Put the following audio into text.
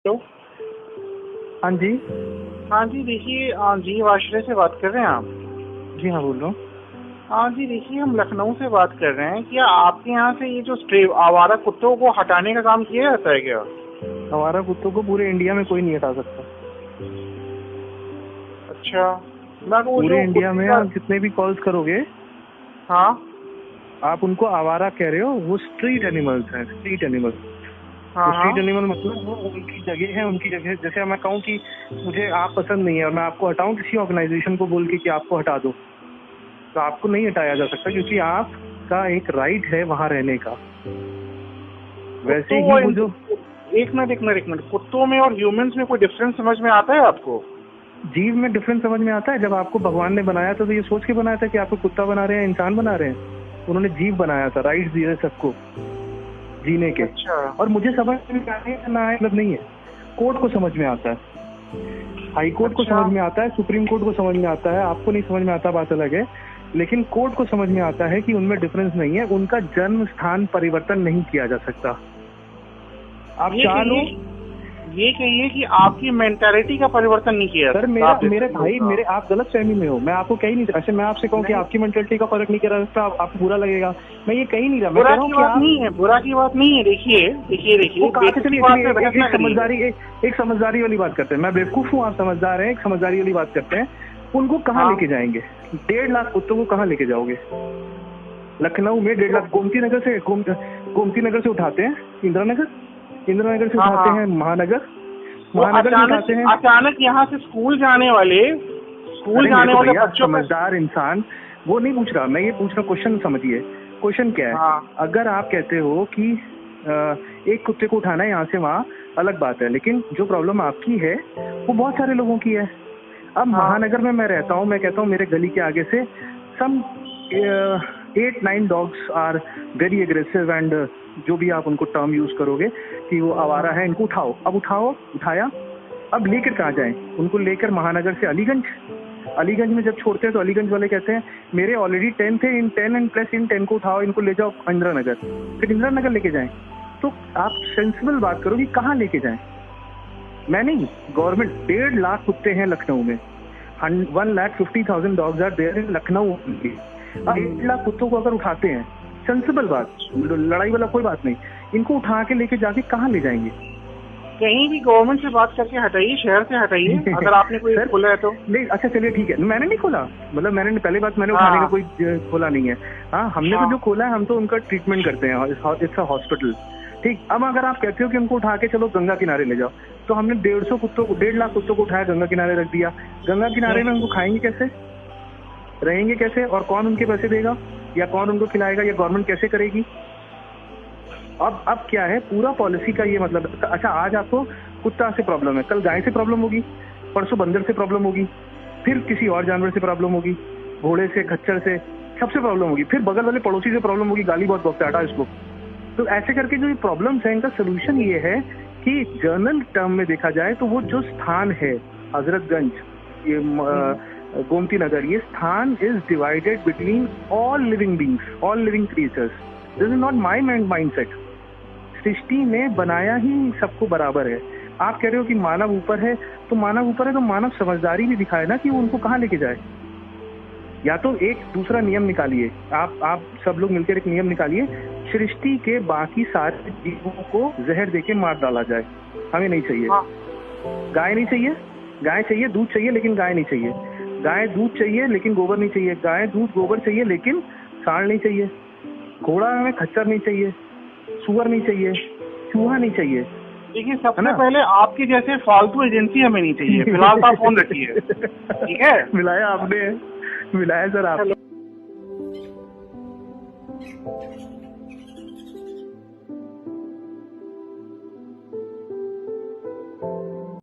Hello. हाँ जी। हाँ जी, देखिए जी वाशरे से बात कर रहे हैं आप? जी हाँ, बोल रहा हूँ। हाँ जी, देखिए हम लखनऊ से बात कर रहे हैं। क्या आपके यहाँ से ये जो स्ट्रे आवारा कुत्तों को हटाने का काम किया जाता है क्या? आवारा कुत्तों को पूरे इंडिया में कोई नहीं हटा सकता। अच्छा, मैं वो पूरे जो इंडिया कुत्ते में का। आप जितने भी कॉल्स करोगे, हाँ आप उनको आवारा कह रहे हो। वो स्ट्रीट एनिमल्स हैं, स्ट्रीट एनिमल। हाँ तो हाँ। स्ट्रीट एनिमल मतलब वो उनकी जगह है, उनकी जगह। जैसे मैं कहूँ कि मुझे आप पसंद नहीं है और मैं आपको हटाऊं किसी ऑर्गेनाइजेशन को बोल के कि आपको हटा दो, तो आपको नहीं हटाया जा सकता, क्योंकि आपका एक राइट है वहाँ रहने का। वैसे कुत्तों ही और वो जो एक मिनट, कुत्तों में और ह्यूमंस में कोई डिफरेंस समझ में आता है आपको? जीव में डिफरेंस समझ में आता है। जब आपको भगवान ने बनाया था तो ये सोच के बनाया था कि आपको कुत्ता बना रहे हैं, इंसान बना रहे हैं। उन्होंने जीव बनाया था, राइट्स दिए सबको जीने के। अच्छा और मुझे समझ में आने ना आए मतलब नहीं है। कोर्ट को समझ में आता है, हाई कोर्ट को अच्छा। समझ में आता है, सुप्रीम कोर्ट को समझ में आता है। आपको नहीं समझ में आता, बात अलग है, लेकिन कोर्ट को समझ में आता है कि उनमें डिफरेंस नहीं है। उनका जन्म स्थान परिवर्तन नहीं किया जा सकता। आप चाह लो। ये कहिए कि आपकी मेंटालिटी का परिवर्तन नहीं किया सर सकता। मेरे भाई, मेरे आप गलत फहमी में हो। मैं आपको कह ही नहीं, ऐसे मैं आपसे कहूँ कि नहीं, आपकी मेंटालिटी का फर्क नहीं करा सकता, आपको बुरा लगेगा। मैं ये कह ही नहीं रहा। मैं कह बुरा रहा हूँ की कि बात आप नहीं है, बुरा की बात नहीं है। देखिए वो कहा से बेवकूफी चलिए बात चलिए पे बहस ना एक करिए। एक समझदारी वाली बात करते हैं। मैं बेवकूफ हूँ, आप समझदार हैं, एक समझदारी वाली बात करते हैं। उनको कहाँ हाँ, लेके जाएंगे? 1.5 लाख कुत्तों को कहाँ लेके जाओगे? लखनऊ में 1.5 लाख गोमती नगर से उठाते हैं, इंदिरा नगर से हाँ उठाते हाँ। हैं, महानगर वो से उठाते हैं। अचानक यहाँ से स्कूल जाने वाले अरे मेरे को भैया बच्चों का। समझदार इंसान वो नहीं पूछ रहा, मैं ये पूछ रहा हूँ। क्वेश्चन समझिए, क्वेश्चन क्या है। हाँ अगर आप कहते हो कि एक कुत्ते को उठाना है यहाँ से वहाँ, अलग बात है, लेकिन जो प्रॉब्लम आपकी है वो बहुत सारे लोगों की है। अब हाँ महानगर में मैं रहता हूँ, मैं कहता हूँ मेरे गली के आगे से some 8-9 dogs are very aggressive and जो भी आप उनको टर्म यूज करोगे कि वो आवारा है, इनको उठाओ। अब उठाया, अब लेकर कहाँ जाएं? उनको लेकर महानगर से अलीगंज में जब छोड़ते हैं तो अलीगंज वाले कहते हैं मेरे ऑलरेडी 10 थे, इन 10 एंड प्लस इन 10 को उठाओ, इनको ले जाओ इंदिरा नगर। फिर इंदिरा नगर लेके जाएं। तो आप सेंसिबल बात करो कि कहाँ लेके जाएं। मैं नहीं, गवर्नमेंट। 1.5 लाख कुत्ते हैं लखनऊ में, 1,50,000 dogs are there in Lucknow. अब 1.5 लाख कुत्तों को अगर उठाते हैं, सेंसिबल बात, लड़ाई वाला कोई बात नहीं, इनको उठा के लेके जाके कहाँ ले जाएंगे? कहीं भी गवर्नमेंट से बात करके हटाइए, शहर से हटाइए, अगर आपने कोई खोला है तो। नहीं, अच्छा चलिए ठीक है, मैंने नहीं खोला। मतलब मैंने पहले बात, मैंने उठाने का कोई खोला नहीं है। हाँ, हमने तो जो खोला है, हम तो उनका ट्रीटमेंट करते हैं, इट्स अ हॉस्पिटल। ठीक। अब अगर आप कहते हो कि उनको उठा के चलो गंगा किनारे ले जाओ, तो हमने 1.5 लाख कुत्तों को उठाया, गंगा किनारे रख दिया। गंगा किनारे में उनको खाएंगे कैसे, रहेंगे कैसे, और कौन उनके पैसे देगा, या कौन उनको खिलाएगा, या गवर्नमेंट कैसे करेगी? अब क्या है पूरा पॉलिसी का ये मतलब। अच्छा, आज आपको कुत्ता से प्रॉब्लम है, कल गाय से प्रॉब्लम होगी, परसों बंदर से प्रॉब्लम होगी, फिर किसी और जानवर से प्रॉब्लम होगी, घोड़े से, खच्चर से, सबसे प्रॉब्लम होगी, फिर बगल वाले पड़ोसी से प्रॉब्लम होगी, गाली बहुत बकता है, हटा इसको। तो ऐसे करके जो ये प्रॉब्लम्स है, इनका सोल्यूशन ये है कि जर्नल टर्म में देखा जाए तो वो जो स्थान है, हजरतगंज, ये गोमती नगर, ये स्थान is divided between all living beings, all living creatures. This is not my mindset. सृष्टि ने बनाया ही सबको बराबर है। आप कह रहे हो कि मानव ऊपर है, तो मानव ऊपर है तो मानव समझदारी भी दिखाए ना कि वो उनको कहाँ लेके जाए। या तो एक दूसरा नियम निकालिए, आप सब लोग मिलकर एक नियम निकालिए, सृष्टि के बाकी सारे जीवों को जहर देके मार डाला जाए। हमें नहीं चाहिए। गाय नहीं चाहिए, गाय चाहिए, दूध चाहिए, लेकिन गाय नहीं चाहिए। गाय दूध चाहिए लेकिन गोबर नहीं चाहिए। गाय दूध गोबर चाहिए लेकिन सांड नहीं चाहिए। घोड़ा में खच्चर नहीं चाहिए, सुअर नहीं चाहिए, चूहा नहीं चाहिए। देखिए, सबसे पहले आपकी जैसे फालतू एजेंसी हमें नहीं चाहिए। फिलहाल तो आप फोन रखिए, ठीक है? मिलाया आपने, मिलाया सर आप।